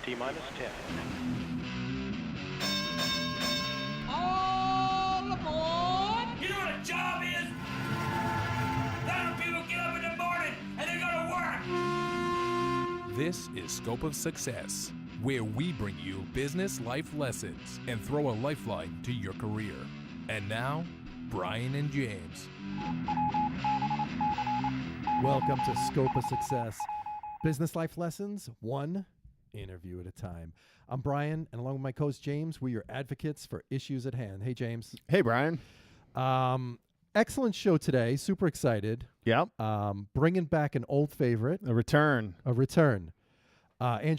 T-minus 10. All aboard! You know what a job is? That when people get up in the morning and they go to work. This is Scope of Success, where we bring you business life lessons and throw a lifeline to your career. And now, Brian and James. Welcome to Scope of Success, business life lessons, one interview at a time. I'm Brian, and along with my co-host James, we're your advocates for issues at hand. Hey, James. Hey, Brian. Excellent show today. Super excited. Yep. Bringing back an old favorite. A return. Andrew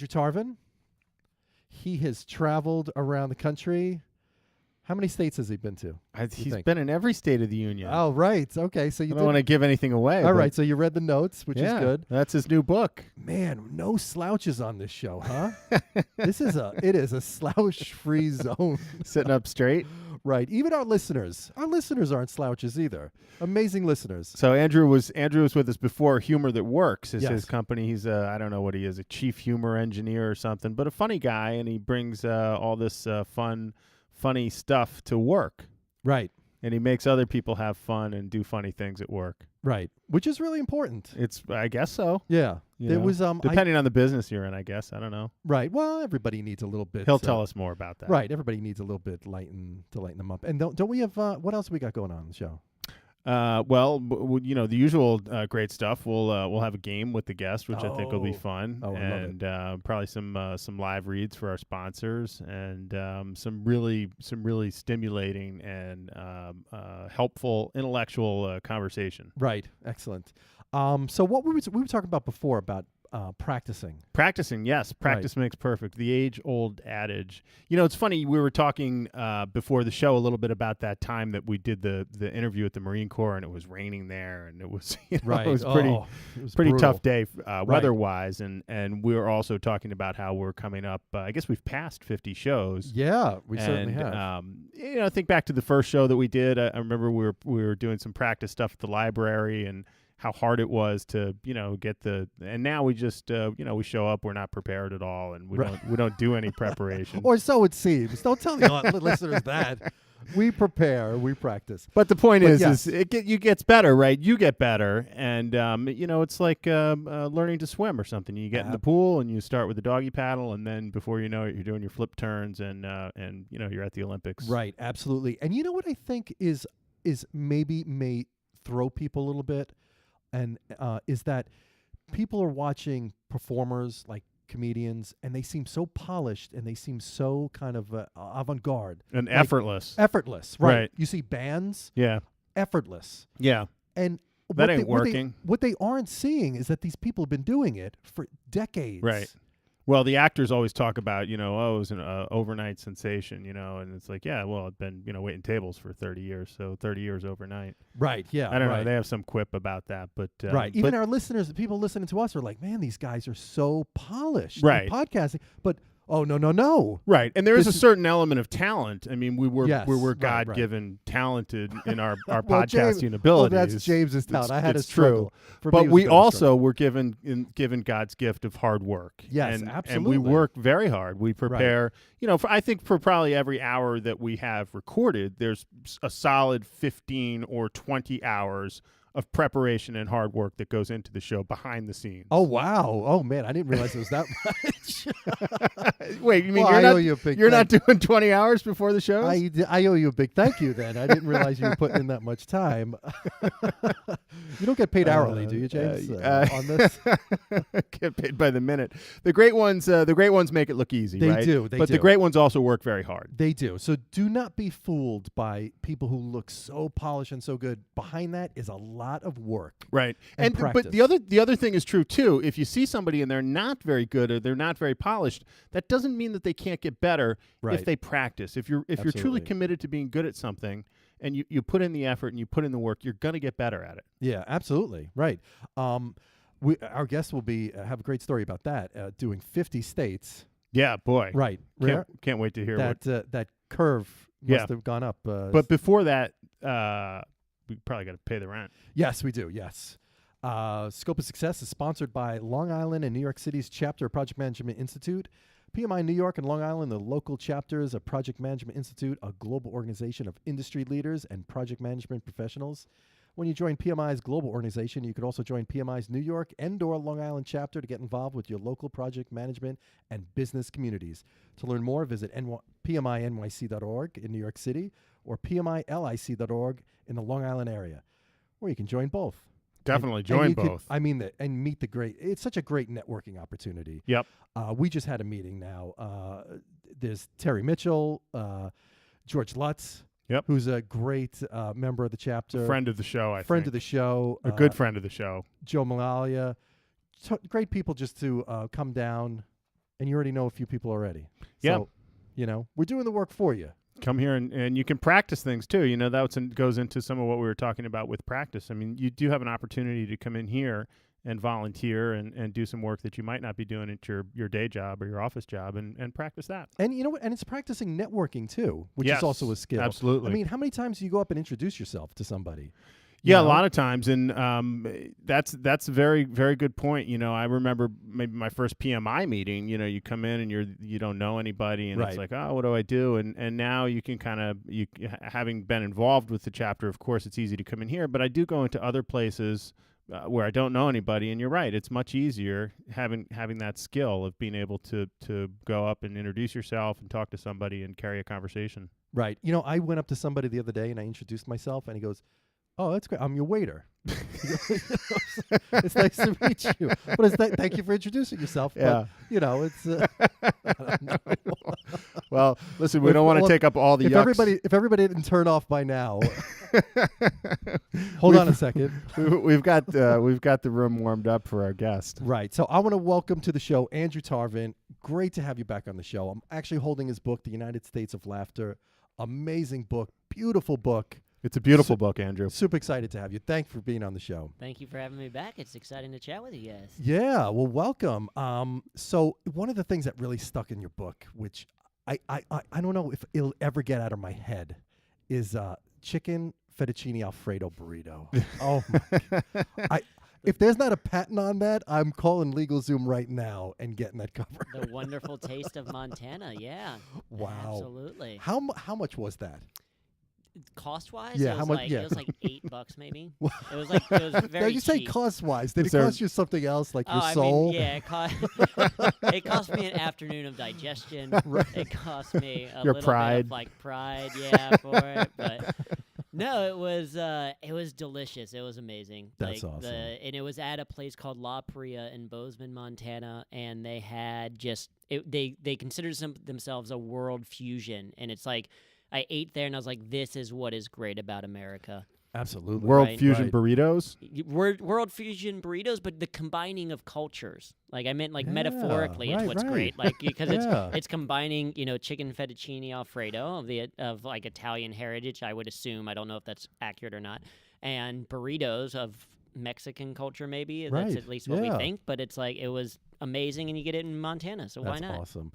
Tarvin. He has traveled around the country. How many states has he been to? He's been in every state of the union. Oh, right. Okay, so you don't want to give anything away. All right, so you read the notes, which is good. That's his new book. Man, no slouches on this show, huh? It is a slouch-free zone. Sitting up straight. Right. Even our listeners aren't slouches either. Amazing listeners. So Andrew was with us before. Humor That Works is Yes. his company. He's I don't know what he is, a chief humor engineer or something, but a funny guy, and he brings all this funny stuff to work. Right. And he makes other people have fun and do funny things at work. Right. Which is really important. I guess so. Yeah. There was depending on the business you're in, I guess. I don't know. Right. Well, everybody needs a little bit. He'll tell us more about that. Right. Everybody needs a little bit to lighten them up. And don't we have what else we got going on the show? The usual great stuff. We'll have a game with the guest, which I think will be fun, I love and probably some live reads for our sponsors, and some really stimulating and helpful intellectual conversation. Right. Excellent. So what we were talking about before about practicing. Practicing, yes. Practice makes perfect. The age-old adage. You know, it's funny. We were talking before the show a little bit about that time that we did the interview at the Marine Corps, and it was raining there, and it was it was pretty tough day weather-wise, and we were also talking about how we're coming up. I guess we've passed 50 shows. Yeah, we certainly have. Think back to the first show that we did. I remember we were doing some practice stuff at the library, and how hard it was to, get and now we just, we show up, we're not prepared at all, and we don't do any preparation. Or so it seems. Don't tell the listeners that. We prepare, we practice. But the point is it gets better, right? You get better, and it's like learning to swim or something. You get in the pool and you start with the doggy paddle, and then before you know it, you're doing your flip turns, and you're at the Olympics. Right, absolutely. And you know what I think is maybe may throw people a little bit. And is that people are watching performers like comedians, and they seem so polished, and they seem so kind of avant-garde. And effortless. Effortless, right. You see bands, effortless. Yeah. And that ain't working. What they aren't seeing is that these people have been doing it for decades. Right. Well, the actors always talk about, it was an overnight sensation, and it's like, well, I've been, waiting tables for 30 years, so 30 years overnight. Right, yeah. I don't know. They have some quip about that, but... right. Even our listeners, the people listening to us are like, man, these guys are so polished. Right. In podcasting, but... Oh, no. Right. And there is a certain element of talent. I mean, we're God-given talented in our podcasting abilities. Well, that's James's talent. I had to struggle. But we also were given God's gift of hard work. Yes, and, absolutely. And we work very hard. We prepare, I think for probably every hour that we have recorded, there's a solid 15 or 20 hours of preparation and hard work that goes into the show behind the scenes. Oh, wow. Oh, man, I didn't realize it was that much. Wait, you mean you're not doing 20 hours before the show? I owe you a big thank you then. I didn't realize you were putting in that much time. You don't get paid hourly, do you, James, on this? Get paid by the minute. The great ones make it look easy, they right? Do. But the great ones also work very hard. They do. So do not be fooled by people who look so polished and so good. Behind that is a lot of work. Right. And practice. But the other thing is true too. If you see somebody and they're not very good or they're not very polished, that doesn't mean that they can't get better if they practice. If you're truly committed to being good at something and you put in the effort and you put in the work, you're going to get better at it. Yeah, absolutely. Right. Our guest will have a great story about that, doing 50 states. Yeah, boy. Right. Can't wait to hear that curve must have gone up. But before that, we probably got to pay the rent. Yes, we do. Yes. Scope of Success is sponsored by Long Island and New York City's chapter of Project Management Institute. PMI New York and Long Island, the local chapters of Project Management Institute, a global organization of industry leaders and project management professionals. When you join PMI's global organization, you could also join PMI's New York and/or Long Island chapter to get involved with your local project management and business communities. To learn more, visit PMINYC.org in New York City or PMILIC.org in the Long Island area, or you can join both. Definitely join you both. And meet the great. It's such a great networking opportunity. Yep. We just had a meeting now. There's Terry Mitchell, George Lutz. Yep. Who's a great member of the chapter. Friend of the show, I Friend think. of the show. A good friend of the show. Joe Malalia. Great people just to come down, and you already know a few people already. Yeah. So, we're doing the work for you. Come here and you can practice things too. That goes into some of what we were talking about with practice. I mean, you do have an opportunity to come in here and volunteer and do some work that you might not be doing at your day job or your office job and practice that. And you know what? And it's practicing networking too, which Yes, is also a skill. absolutely. I mean, how many times do you go up and introduce yourself to somebody? Yeah, a lot of times, and that's a very, very good point. I remember maybe my first PMI meeting. You come in and you don't know anybody, and Right. it's like, oh, what do I do? And now you can having been involved with the chapter, of course, it's easy to come in here. But I do go into other places where I don't know anybody, and you're right, it's much easier having that skill of being able to go up and introduce yourself and talk to somebody and carry a conversation. Right. I went up to somebody the other day and I introduced myself, and he goes, "Oh, that's great. I'm your waiter." It's nice to meet you. But thank you for introducing yourself. Yeah. But, it's. I don't know. Well, listen, we don't want to take up all the yucks. If everybody didn't turn off by now, hold on a second. We've got the room warmed up for our guest. Right. So I want to welcome to the show Andrew Tarvin. Great to have you back on the show. I'm actually holding his book, The United States of Laughter. Amazing book. Beautiful book. It's a beautiful book, Andrew. Super excited to have you. Thanks for being on the show. Thank you for having me back. It's exciting to chat with you guys. Yeah, well, welcome. So one of the things that really stuck in your book, which I don't know if it'll ever get out of my head, is Chicken Fettuccine Alfredo burrito. Oh my! If there's not a patent on that, I'm calling LegalZoom right now and getting that covered. The wonderful taste of Montana. Yeah. Wow. Absolutely. How much was that? Cost-wise, Yeah, it how was much- like yeah. it was like $8 maybe. It was very Now you say cheap. cost-wise. Did Is it there- cost you something else, like your I soul? mean, yeah, it cost me an afternoon of digestion. Right. It cost me a Your little bit pride. of like pride, yeah, for it. But no, it was delicious. It was amazing. That's like awesome. And it was at a place called La Pria in Bozeman, Montana, and they had they considered themselves a world fusion, and it's like I ate there and I was like, this is what is great about America. Absolutely. World Right. Fusion Right. burritos. World fusion burritos, but the combining of cultures. Like I meant, like Yeah, metaphorically, right, it's what's right. great. Like because Yeah. it's combining, chicken fettuccine Alfredo of like Italian heritage. I would assume. I don't know if that's accurate or not. And burritos of Mexican culture, maybe. Right, That's at least what we yeah. think. But it's like it was amazing, and you get it in Montana. So That's why not? awesome.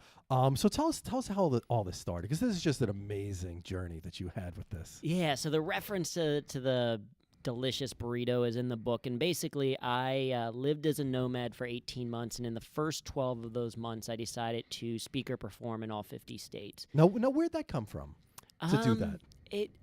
So tell us how all this started, because this is just an amazing journey that you had with this. Yeah, so the reference to the delicious burrito is in the book, and basically I lived as a nomad for 18 months, and in the first 12 of those months I decided to speak or perform in all 50 states. Now, where'd that come from to do that?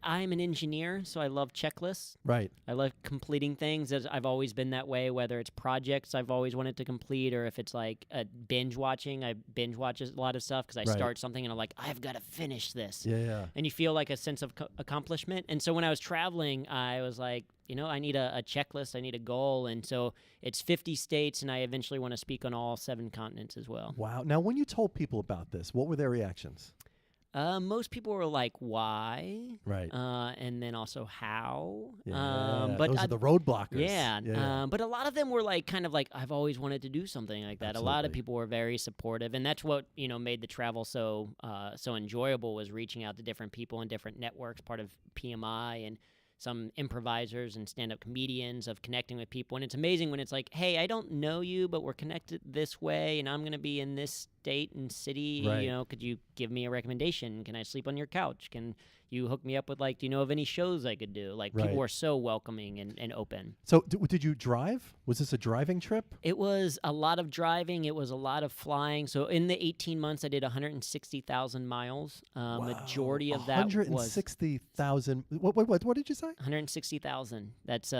I'm an engineer, so I love checklists. Right. I love completing things. I've always been that way, whether it's projects I've always wanted to complete, or if it's like a binge watching. I binge watch a lot of stuff because I Right. start something and I'm like, I've got to finish this. Yeah. And you feel like a sense of accomplishment. And so when I was traveling, I was like, I need a checklist. I need a goal. And so it's 50 states, and I eventually want to speak on all 7 continents as well. Wow. Now, when you told people about this, what were their reactions? Most people were like, why? Right. And then also how? Yeah. But those are the roadblockers. Yeah. But a lot of them were like, kind of like, I've always wanted to do something like that. A lot of Absolutely. people were very supportive, and that's what made the travel so enjoyable, was reaching out to different people and different networks, part of PMI, and some improvisers and stand-up comedians, of connecting with people. And it's amazing when it's like, hey, I don't know you, but we're connected this way, and I'm going to be in this state and city. Right. Could you give me a recommendation? Can I sleep on your couch? Can you hook me up with, like, do you know of any shows I could do? Like, Right. people were so welcoming and open. So did you drive? Was this a driving trip? It was a lot of driving. It was a lot of flying. So in the 18 months, I did 160,000 miles. Majority of that was 160,000. What did you say? 160,000. That's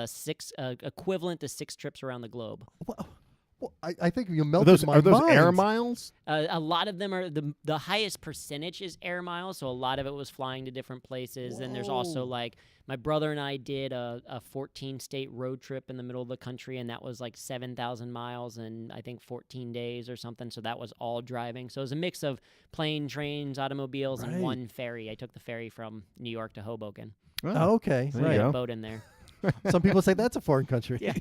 equivalent to 6 trips around the globe. Well, I think you Are melted those, my are those mind. air miles? A lot of them are the highest percentage is air miles, so a lot of it was flying to different places. Then there's also, Whoa. like, my brother and I did a 14-state road trip in the middle of the country, and that was like 7,000 miles in, I think, 14 days or something. So that was all driving. So it was a mix of plane, trains, automobiles, and Right. one ferry. I took the ferry from New York to Hoboken. Oh, okay, There you right. go. A boat in there. Some people say that's a foreign country. Yeah.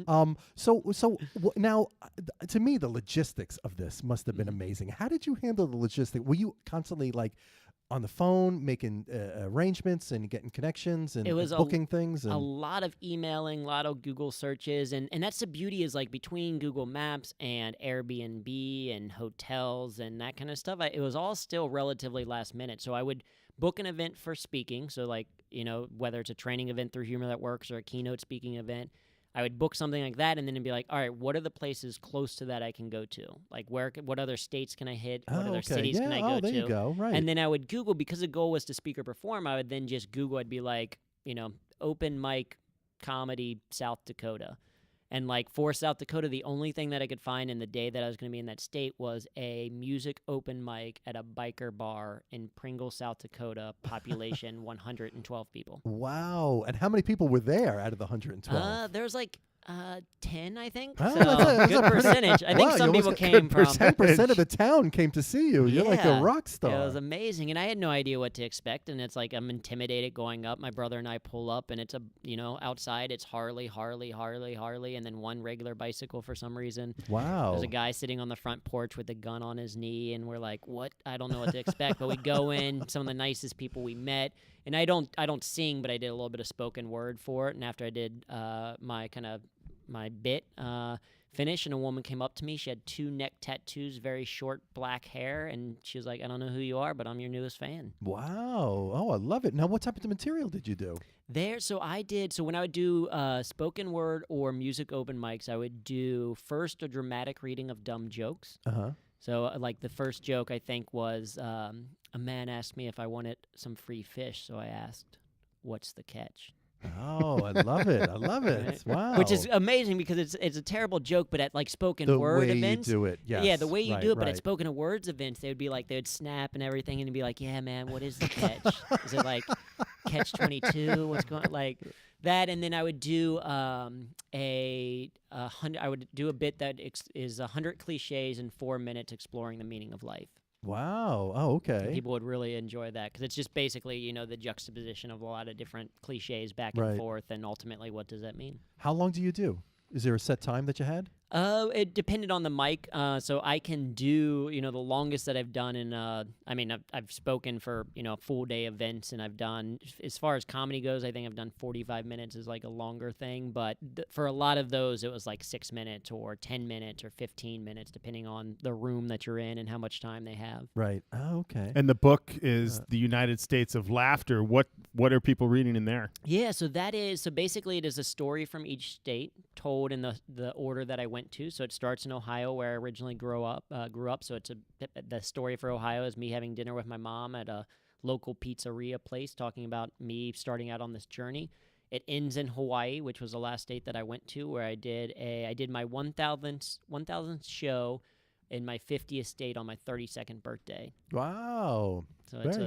Now, to me, the logistics of this must have been amazing. How did you handle the logistics? Were you constantly, like, on the phone making arrangements and getting connections and It was booking things? A And lot of emailing, a lot of Google searches, and that's the beauty is, like, between Google Maps and Airbnb and hotels and that kind of stuff, it was all still relatively last minute. So I would book an event for speaking. So, like, whether it's a training event through Humor That Works or a keynote speaking event, I would book something like that, and then it'd be like, all right, what are the places close to that I can go to? Like, what other states can I hit? What other cities can I go there to? you go. Right. And then I would Google, because the goal was to speak or perform, I would then just Google, I'd be like, open mic comedy South Dakota. And, like, for South Dakota, the only thing that I could find in the day that I was going to be in that state was a music open mic at a biker bar in Pringle, South Dakota, population 112 people. Wow. And how many people were there out of the 112? There was like 10, I think. Oh, So that's a good pretty- percentage. I think Wow, some you people almost came from. 10% of the town came to see you. You're like a Yeah. rock star. It was amazing, and I had no idea what to expect. And it's like I'm intimidated going up. My brother and I pull up, and it's outside it's Harley, and then one regular bicycle for some reason. Wow. There's a guy sitting on the front porch with a gun on his knee, and we're like, "What? I don't know what to expect." But we go in, some of the nicest people we met, and I don't sing, but I did a little bit of spoken word for it. And after I did my bit finish, and a woman came up to me. She had 2 neck tattoos, very short black hair, and she was like, "I don't know who you are, but I'm your newest fan." Wow. Oh, I love it. Now, what type of material did you do? So when I would do spoken word or music open mics, I would do first a dramatic reading of dumb jokes. Uh-huh. So, like, the first joke, I think, was a man asked me if I wanted some free fish, so I asked, "What's the catch?" Oh, I love it. I love it. Right? Wow. Which is amazing because it's a terrible joke, but at, like, spoken the word way events, you do it. Yes. yeah, the way you Right, do it, but right. at spoken words events, they would snap and everything, and it'd be like, "Yeah, man, what is the catch? Is it like catch 22? What's going like that?" And then I would do I would do a bit that is 100 cliches in 4 minutes exploring the meaning of life. Wow. Oh, okay. And people would really enjoy that because it's just basically the juxtaposition of a lot of different cliches back Right. and forth, and ultimately, what does that mean? How long do you do? Is there a set time that you had? It depended on the mic. So I can do, the longest that I've done in, I've spoken for, full day events, and I've done, as far as comedy goes, I think I've done 45 minutes is like a longer thing. But for a lot of those, it was like 6 minutes or 10 minutes or 15 minutes, depending on the room that you're in and how much time they have. Right. Oh, okay. And the book is The United States of Laughter. What are people reading in there? Yeah, so basically it is a story from each state told in the order that I went to. So it starts in Ohio, where I originally grew up. So the story for Ohio is me having dinner with my mom at a local pizzeria place, talking about me starting out on this journey. It ends in Hawaii, which was the last state that I went to, where I did my 1,000th show in my 50th state on my 32nd birthday. Wow. So it's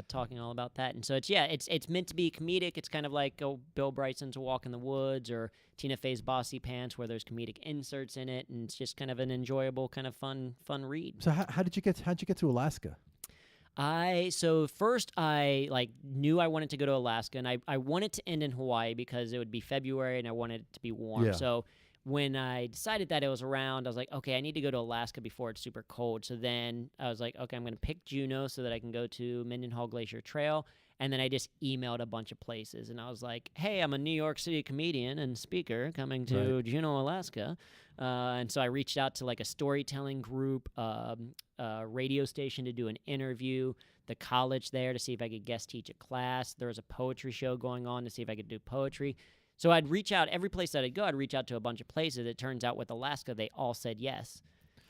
talking all about that. And so it's meant to be comedic. It's kind of like Bill Bryson's A Walk in the Woods or Tina Fey's Bossy Pants, where there's comedic inserts in it, and it's just kind of an enjoyable, kind of fun read. So how'd you get to Alaska? So first I knew I wanted to go to Alaska, and I wanted to end in Hawaii because it would be February and I wanted it to be warm. Yeah. So when I decided that it was around, I was like, okay, I need to go to Alaska before it's super cold. So then I was like, okay, I'm going to pick Juneau so that I can go to Mendenhall Glacier Trail. And then I just emailed a bunch of places, and I was like, hey, I'm a New York City comedian and speaker coming to Juneau, Alaska. And so I reached out to like a storytelling group, radio station to do an interview, the college there to see if I could guest teach a class. There was a poetry show going on to see if I could do poetry. So I'd reach out, every place that I'd go, I'd reach out to a bunch of places. It turns out with Alaska, they all said yes.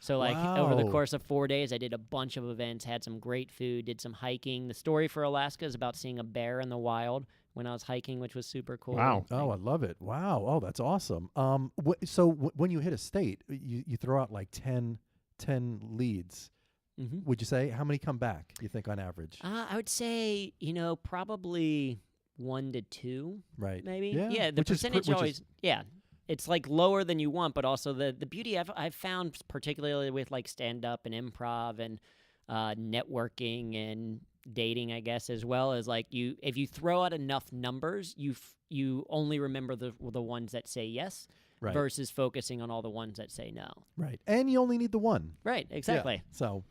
So, like, over the course of 4 days, I did a bunch of events, had some great food, did some hiking. The story for Alaska is about seeing a bear in the wild when I was hiking, which was super cool. Wow. Oh, I love it. Wow. Oh, that's awesome. When you hit a state, you throw out like 10 leads. Mm-hmm. Would you say how many come back, you think, on average? I would say, probably 1 to 2, Right. maybe. Yeah. The percentage always, it's like lower than you want, but also the beauty I've found, particularly with like stand-up and improv and networking and dating, I guess, as well, as like if you throw out enough numbers, you only remember the ones that say yes, Right. versus focusing on all the ones that say no. Right. And you only need the one. Right, exactly. Yeah. So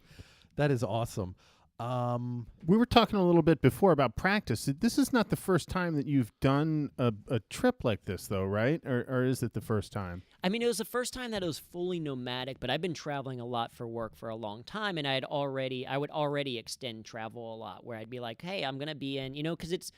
that is awesome. We were talking a little bit before about practice. This is not the first time that you've done a trip like this, though, right? Or is it the first time? I mean, it was the first time that it was fully nomadic, but I've been traveling a lot for work for a long time, and I would already extend travel a lot, where I'd be like, hey, I'm going to be in, because it's,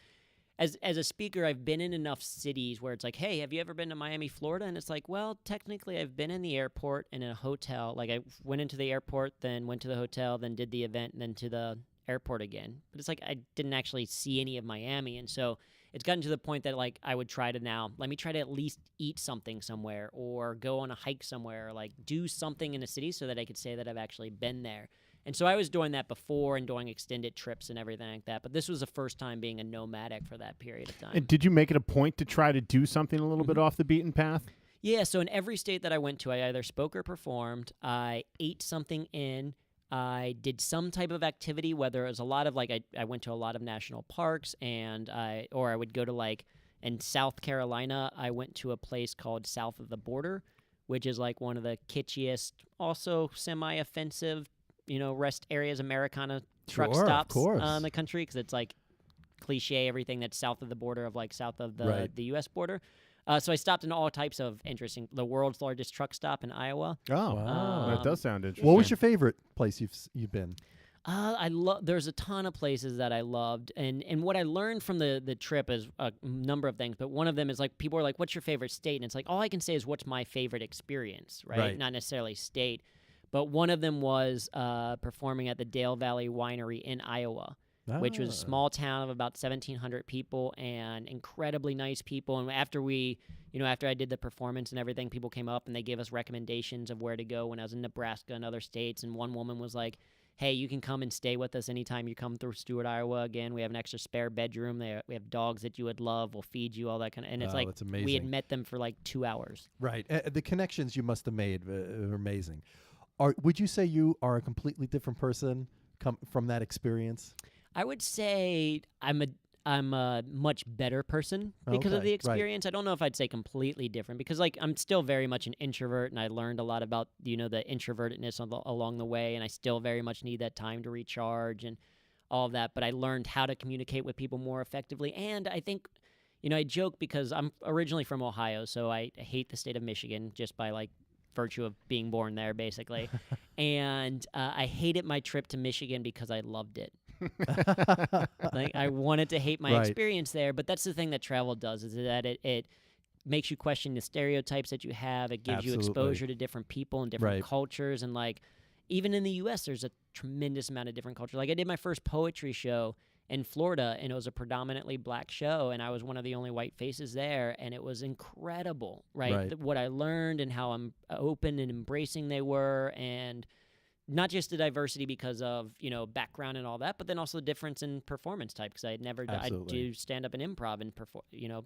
as a speaker, I've been in enough cities where it's like, hey, have you ever been to Miami, Florida? And it's like, well, technically I've been in the airport and in a hotel. Like I went into the airport, then went to the hotel, then did the event, and then to the airport again. But it's like I didn't actually see any of Miami. And so it's gotten to the point that like I would try to let me try to at least eat something somewhere or go on a hike somewhere or like do something in a city so that I could say that I've actually been there. And so I was doing that before and doing extended trips and everything like that. But this was the first time being a nomadic for that period of time. And did you make it a point to try to do something a little bit off the beaten path? Yeah, so in every state that I went to, I either spoke or performed. I ate something in. I did some type of activity, whether it was a lot of like I went to a lot of national parks, and I would go to like in South Carolina, I went to a place called South of the Border, which is like one of the kitschest, also semi-offensive, rest areas, Americana truck Sure, stops of course. in the country, because it's like cliche everything that's south of the border of like south of the U.S. border. So I stopped in all types of interesting. The world's largest truck stop in Iowa. Oh, Wow. that does sound interesting. What was your favorite place you've been? There's a ton of places that I loved, and what I learned from the trip is a number of things. But one of them is like people are like, "What's your favorite state?" And it's like all I can say is, "What's my favorite experience?" Right? Not necessarily state. But one of them was performing at the Dale Valley Winery in Iowa, which was a small town of about 1,700 people and incredibly nice people. And after I did the performance and everything, people came up and they gave us recommendations of where to go when I was in Nebraska and other states. And one woman was like, hey, you can come and stay with us anytime you come through Stewart, Iowa. Again, we have an extra spare bedroom. We have dogs that you would love. We'll feed you, all that kind of. And it's like that's amazing. We had met them for like 2 hours. Right. The connections you must have made are amazing. Would you say you are a completely different person from that experience? I would say I'm a much better person because of the experience. I don't know if I'd say completely different, because like I'm still very much an introvert, and I learned a lot about the introvertedness along the way, and I still very much need that time to recharge and all of that. But I learned how to communicate with people more effectively, and I think I joke because I'm originally from Ohio, so I hate the state of Michigan just by like virtue of being born there, basically. And I hated my trip to Michigan because I loved it. Like I wanted to hate my experience there, but that's the thing that travel does, is that it makes you question the stereotypes that you have. It gives you exposure to different people and different cultures, and like even in the U.S. there's a tremendous amount of different cultures. Like I did my first poetry show in Florida, and it was a predominantly black show, and I was one of the only white faces there, and it was incredible, right? What I learned and how open and embracing they were, and not just the diversity because of background and all that, but then also the difference in performance type, because I had never I do stand up and improv, and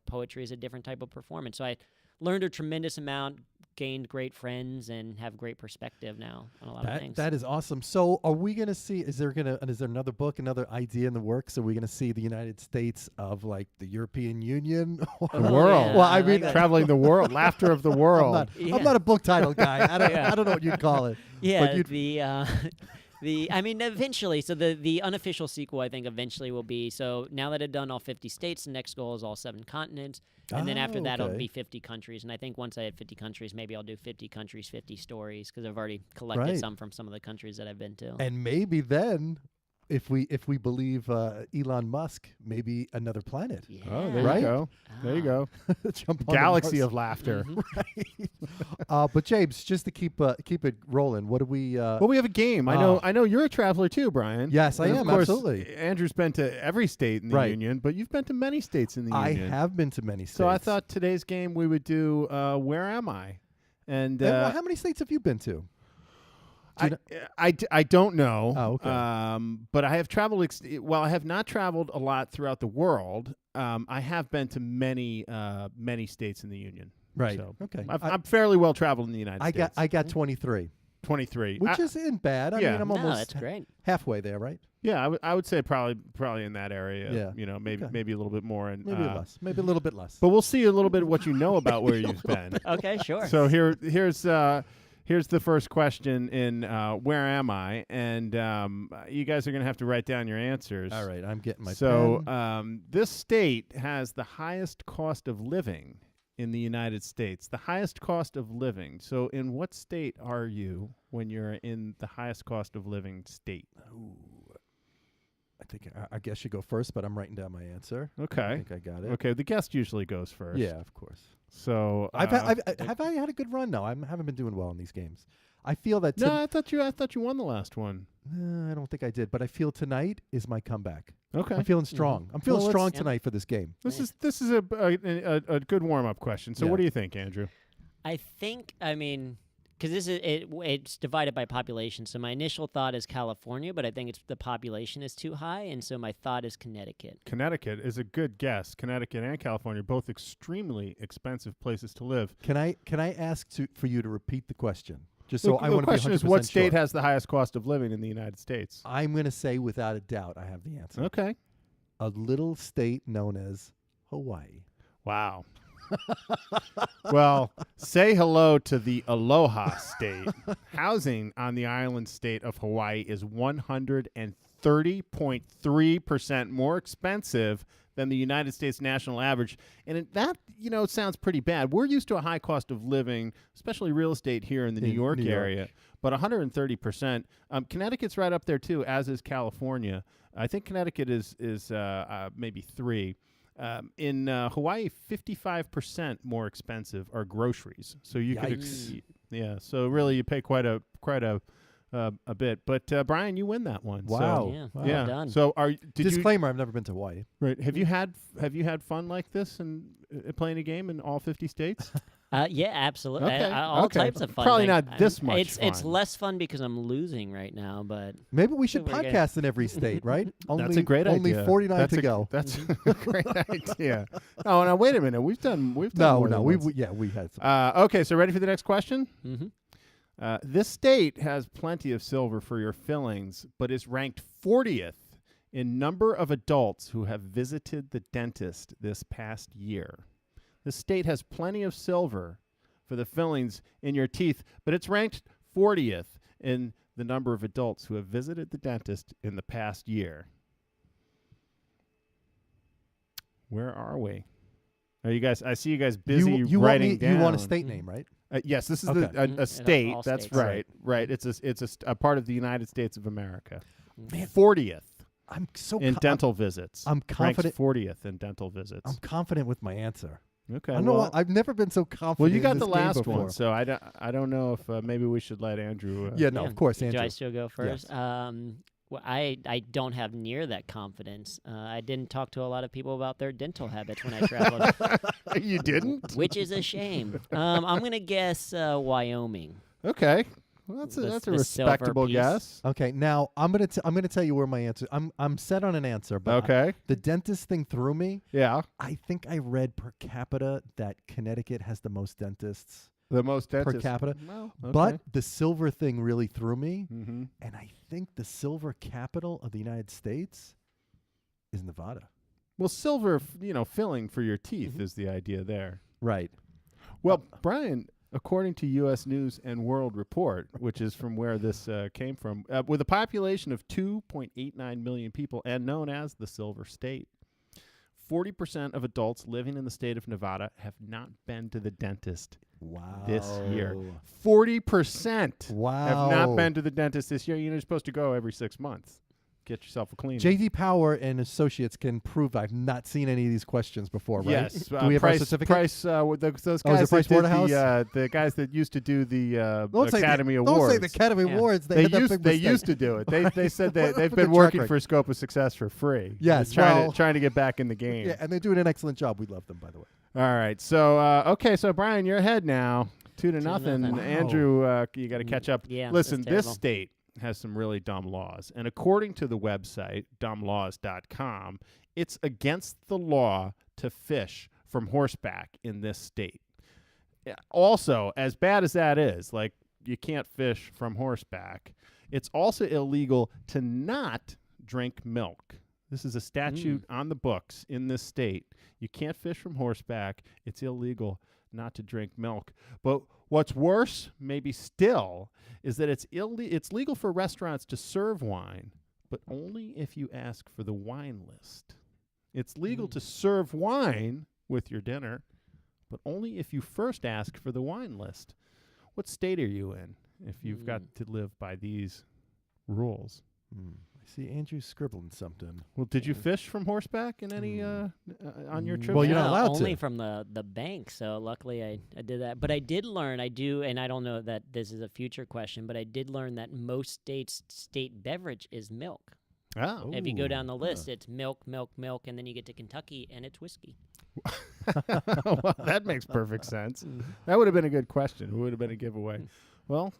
poetry is a different type of performance. So I learned a tremendous amount, gained great friends, and have great perspective now on a lot of things. That is awesome. So are we going to see, is there another book, another idea in the works? Are we going to see the United States of like the European Union? The world. Yeah, well, I mean, traveling the world, laughter of the world. I'm not a book title guy. I don't know what you'd call it. Yeah, but the Eventually. So the unofficial sequel, I think, eventually will be. So now that I've done all 50 states, the next goal is all 7 continents, and then after that, it'll be 50 countries. And I think once I hit 50 countries, maybe I'll do 50 countries, 50 stories, because I've already collected some from some of the countries that I've been to. And maybe then, if we believe Elon Musk, maybe another planet. Yeah. Oh, there Right? you go. There you go. Jump on Galaxy Mars. of laughter. Right. But James, just to keep it rolling, what do we? Well, we have a game. I know you're a traveler too, Brian. Yes, I And am, Of course, absolutely. Andrew's been to every state in the Right. union, but you've been to many states in the I union. have been to many states. So I thought today's game we would do Where Am I? And How many states have you been to? I don't know. Oh, okay. But I have traveled. While I have not traveled a lot throughout the world, I have been to many states in the union. Right. So Okay. I'm fairly well traveled in the United States. I got 23, 23, which isn't bad. I yeah. mean, I'm No, almost that's great. halfway there, right? Yeah, I would say probably in that area. Yeah. You know, maybe Okay. maybe a little bit more. And Maybe less. Maybe a little bit less. But we'll see a little bit of what you know about where you've been. Okay, sure. So here's the first question in Where Am I? And you guys are going to have to write down your answers. All right, I'm getting my So pen. this state has the highest cost of living in the United States. The highest cost of living. So in what state are you when you're in the highest cost of living state? I guess you go first, but I'm writing down my answer. I Okay. think I got it. Okay, the guest usually goes first. Yeah, of course. So Have I had a good run? No, I haven't been doing well in these games. I feel that. no, I thought you won the last one. I don't think I did, but I feel tonight is my comeback. Okay. I'm feeling strong. I'm feeling Well, strong let's- tonight for this game. This is a good warm up question. So Yeah. what do you think, Andrew? I think, because it's divided by population. So my initial thought is California, but I think the population is too high, and so my thought is Connecticut. Connecticut is a good guess. Connecticut and California, both extremely expensive places to live. Can I ask for you to repeat the question? Just so I the want to be 100% question is, what state sure. has the highest cost of living in the United States? I'm going to say without a doubt I have the answer. Okay. A little state known as Hawaii. Wow. Well, say hello to the Aloha State. Housing on the island state of Hawaii is 130.3% more expensive than the United States national average. And that sounds pretty bad. We're used to a high cost of living, especially real estate here in the New York area. But 130%. Connecticut's right up there, too, as is California. I think Connecticut is maybe 3. In Hawaii, 55% more expensive are groceries. So you Yikes. could, so really you pay quite a bit. But Brian, you win that one. Wow. Yeah, Wow. well done. So Disclaimer, I've never been to Hawaii. right? Have you had fun like this and playing a game in all 50 states? Yeah, absolutely. Okay, All okay. types of fun. Probably things. not this much It's fun. less fun because I'm losing right now, but Maybe we should We're gonna- podcast in every state, right? That's a great only idea. 49 That's to a, go. That's a great idea. Oh, now wait a minute. We've done more No, than we once. we had some. Okay, so ready for the next question? mhm. This state has plenty of silver for your fillings, but is ranked 40th in number of adults who have visited the dentist this past year. This state has plenty of silver for the fillings in your teeth, but it's ranked 40th in the number of adults who have visited the dentist in the past year. Where are we? Are you guys? I see you guys busy you writing want down. You want a state name, right? Yes, this is Okay. a All state. That's states. right. Right. It's a part of the United States of America. Man, 40th I'm so in dental visits. I'm confident. Ranked 40th in dental visits. I'm confident with my answer. Okay. I know well, I've never been so confident. well, you in got this the game last before. one, so I don't know if maybe we should let Andrew. Yeah, no, Yeah. of course, Do Andrew. I still go first? Well, I don't have near that confidence. I didn't talk to a lot of people about their dental habits when I traveled, You didn't? which is a shame. I'm gonna guess Wyoming. Okay. Well, that's a The- that's a the silver respectable piece. guess. Okay, now I'm gonna tell you where my answer. I'm set on an answer, but Okay. the dentist thing threw me. Yeah. I think I read per capita that Connecticut has the most dentists The most per dentists. capita. Well, But the silver thing really threw me, mm-hmm. and I think the silver capital of the United States is Nevada. Well, silver, filling for your teeth Mhm. is the idea there. Right. Well, Brian, according to U.S. News and World Report, which is from where this came from, with a population of 2.89 million people and known as the Silver State, 40% of adults living in the state of Nevada have not been to the dentist this year. 40% have not been to the dentist this year. You're supposed to go every 6 months. Get yourself a cleaning. J.D. Power and Associates can prove I've not seen any of these questions before, right? Yes. Do we have our certificate? Those Is guys it Price that did Waterhouse? the guys that used to do the Academy Don't Awards. say the Academy Yeah. Awards. They had that used big they mistake. used to do it. They said that they've Look been at working track for Scope of Success for free. Yes, They're well- trying to get back in the game. Yeah, and they're doing an excellent job. We love them, by the way. All right. So okay. So Brian, you're ahead now, 2-0. Wow. Andrew, you got to catch up. Yeah, Listen, that's this terrible. state has some really dumb laws, and according to the website dumblaws.com, it's against the law to fish from horseback in this state. Yeah, also, as bad as that is, like you can't fish from horseback, it's also illegal to not drink milk. This is a statute on the books in this state. You can't fish from horseback. It's illegal not to drink milk. But what's worse, maybe still, is that it's legal for restaurants to serve wine, but only if you ask for the wine list. It's legal to serve wine with your dinner, but only if you first ask for the wine list. What state are you in if you've got to live by these rules? I see Andrew scribbling something. Well, did you fish from horseback in any on your trip? Well, you're not allowed only to. from the bank. So luckily I did that. But I did learn, and I don't know that this is a future question, but I did learn that most states' state beverage is milk. Oh. If you go down the Ooh, list, it's milk, and then you get to Kentucky and it's whiskey. Well, that makes perfect sense. That would have been a good question. It would have been a giveaway. Well,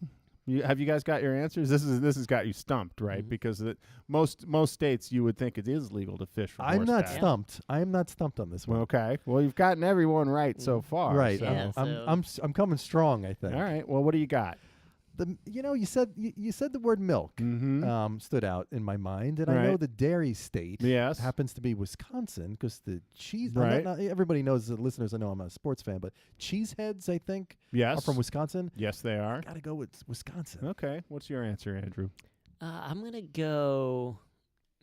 have you guys got your answers? This has got you stumped, right? Because most states you would think it is legal to fish from I'm not horseback. stumped. I am not stumped on this one. Okay. Well, you've gotten everyone right so far. Right. so- Yeah. I'm coming strong, I think. All right. Well, what do you got? You said the word milk stood out in my mind, and I know Right. the dairy state Yes. happens to be Wisconsin because the cheese. Right. Everybody knows, the listeners. I know I'm a sports fan, but Cheeseheads, I think, Yes. are from Wisconsin. Yes, they are. Got to go with Wisconsin. Okay. What's your answer, Andrew? I'm going to go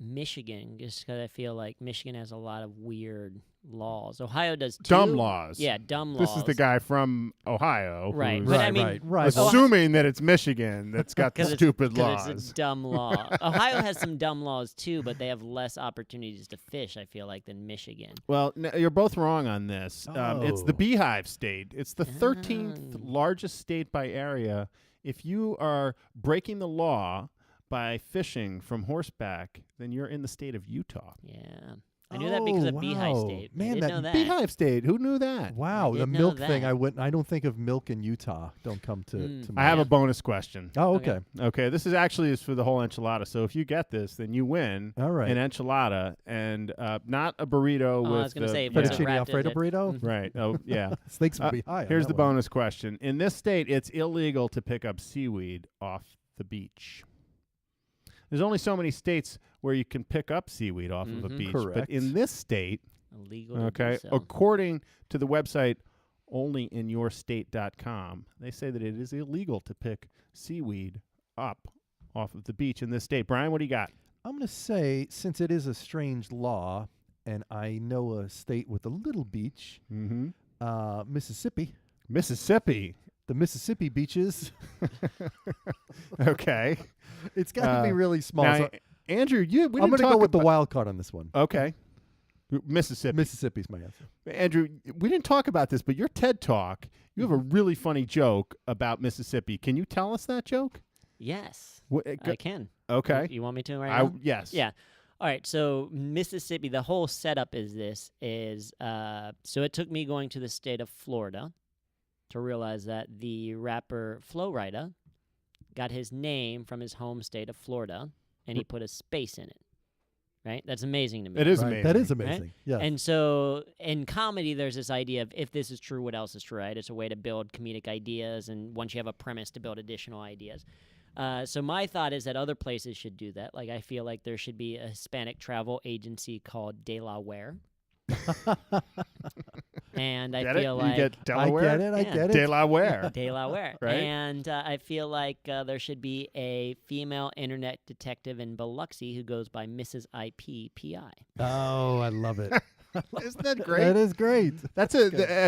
Michigan just because I feel like Michigan has a lot of weird laws. Ohio does too. Dumb laws. Yeah, dumb laws. This is the guy from Ohio. Right. who's But I mean, right. assuming that it's Michigan that's got the 'Cause stupid Because laws. it's a dumb law. Ohio has some dumb laws too, but they have less opportunities to fish, I feel like, than Michigan. Well, you're both wrong on this. It's the Oh. Beehive State. It's the 13th largest state by area. If you are breaking the law by fishing from horseback, then you're in the state of Utah. Yeah. I knew that because of Beehive wow. State. Man, I didn't that know that. Beehive State. Who knew that? Wow, I the didn't know milk thing. that. I don't think of milk in Utah. Don't come to I have mind. a bonus question. Oh, Okay. okay. Okay, this is actually for the whole enchilada. So if you get this, then you win All right. an enchilada and not a burrito with I was going to the say, if it's Fettuccine wrapped in Alfredo it- burrito. right. Oh, yeah. Snakes would be high. on Here's that the one. bonus question. In this state, it's illegal to pick up seaweed off the beach. There's only so many states where you can pick up seaweed off of a Mhm. beach. Correct. But in this state, Illegal to okay, do so. according to the website onlyinyourstate.com, they say that it is illegal to pick seaweed up off of the beach in this state. Brian, what do you got? I'm going to say, since it is a strange law, and I know a state with a little beach, Mm-hmm. Mississippi. Mississippi. The Mississippi beaches. Okay. It's got to be really small. Now, so Andrew, we I'm didn't going to talk go with the about- wild card on this one. Okay. Mississippi. Mississippi's my answer. Andrew, we didn't talk about this, but your TED Talk, you have a really funny joke about Mississippi. Can you tell us that joke? Yes, Wh- I can. Okay. You want me to right now? Yes. Yeah. All right. So Mississippi, the whole setup is so it took me going to the state of Florida to realize that the rapper Flo Rida got his name from his home state of Florida, and he put a space in it. Right? That's amazing to me. It is Right, amazing. That is right? amazing. Yeah. And so in comedy, there's this idea of if this is true, what else is true, right? It's a way to build comedic ideas, and once you have a premise, to build additional ideas. So my thought is that other places should do that. Like, I feel like there should be a Hispanic travel agency called De La Ware. and I Get feel it? like You get Delaware? I Yeah. get it. Delaware. Delaware. Right. And I feel like there should be a female internet detective in Biloxi who goes by Mrs. IPPI. Oh, I love it. Isn't that great? That is great. That's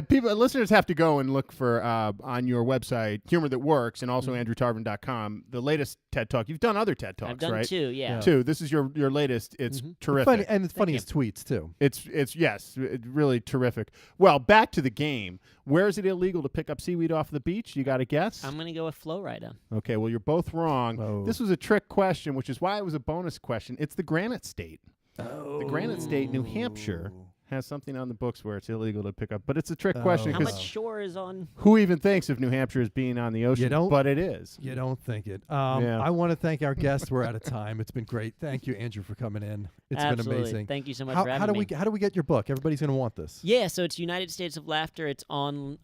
people. Listeners have to go and look for on your website, Humor That Works, and also andrewtarvin.com. The latest TED Talk. You've done other TED Talks, I've done right? 2, yeah. 2. This is your latest. It's terrific. Funny, and it's Thank funny you. as tweets too. It's yes, really terrific. Well, back to the game. Where is it illegal to pick up seaweed off the beach? You got a guess? I'm going to go with Flowrider. Okay, well, you're both wrong. Oh. This was a trick question, which is why it was a bonus question. It's the Granite State. The Granite State, New Hampshire, has something on the books where it's illegal to pick up. But it's a trick question How because much shore is on? who even thinks of New Hampshire as being on the ocean? don't- But it is. You don't think it. Yeah. I want to thank our guests. We're out of time. It's been great. Thank you, Andrew, for coming in. It's Absolutely. been amazing. Thank you so much How, for how having do me. we how do we get your book? Everybody's going to want this. Yeah, so it's United States of Laughter. It's on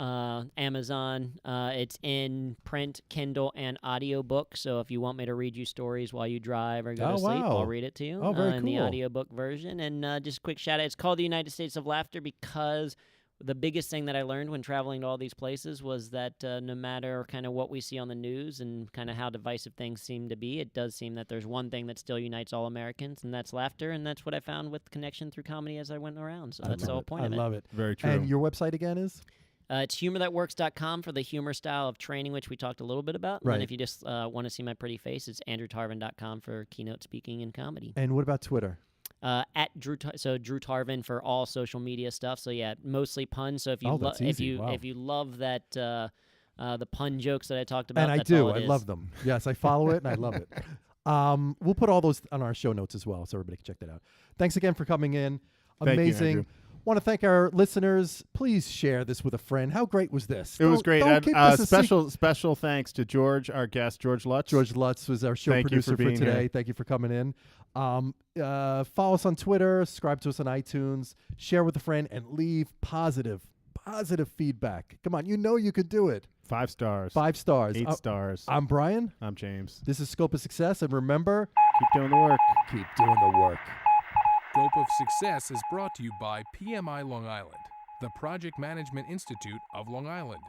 Amazon. It's in print, Kindle, and audiobook. So if you want me to read you stories while you drive or go Oh, to sleep, wow. I'll read it to you Oh, very in the cool. audiobook version. And just a quick shout out. It's called The United States of Laughter because the biggest thing that I learned when traveling to all these places was that no matter kind of what we see on the news and kind of how divisive things seem to be, it does seem that there's one thing that still unites all Americans, and that's laughter. And that's what I found with connection through comedy as I went around. So that's the whole point I of it. love it. Very true. And your website again is? It's humorthatworks.com for the humor style of training, which we talked a little bit about. And Right. then if you just want to see my pretty face, it's andrewtarvin.com for keynote speaking and comedy. And what about Twitter? At Drew Tarvin for all social media stuff. So yeah, mostly puns. So if you Oh, that's easy. Wow. if you love that the pun jokes that I talked about, And I that's do. all it I is. love them. Yes, I follow it and I love it. We'll put all those on our show notes as well, so everybody can check that out. Thanks again for coming in. Thank you, Amazing. Andrew. Want to thank our listeners. Please share this with a friend. How great was this? It was Don't- great. don't keep this a secret. Special thanks to George, our guest, George Lutz. George Lutz was our show Thank you producer for being today. here. Thank you for coming in. Follow us on Twitter, subscribe to us on iTunes, share with a friend, and leave positive feedback. Come on, you know you could do it. 5 stars. 5 stars. 8 stars. I'm Brian. I'm James. This is Scope of Success, and remember, Keep doing the work. keep doing the work. Scope of Success is brought to you by PMI Long Island, the Project Management Institute of Long Island.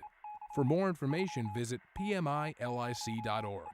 For more information, visit pmilic.org.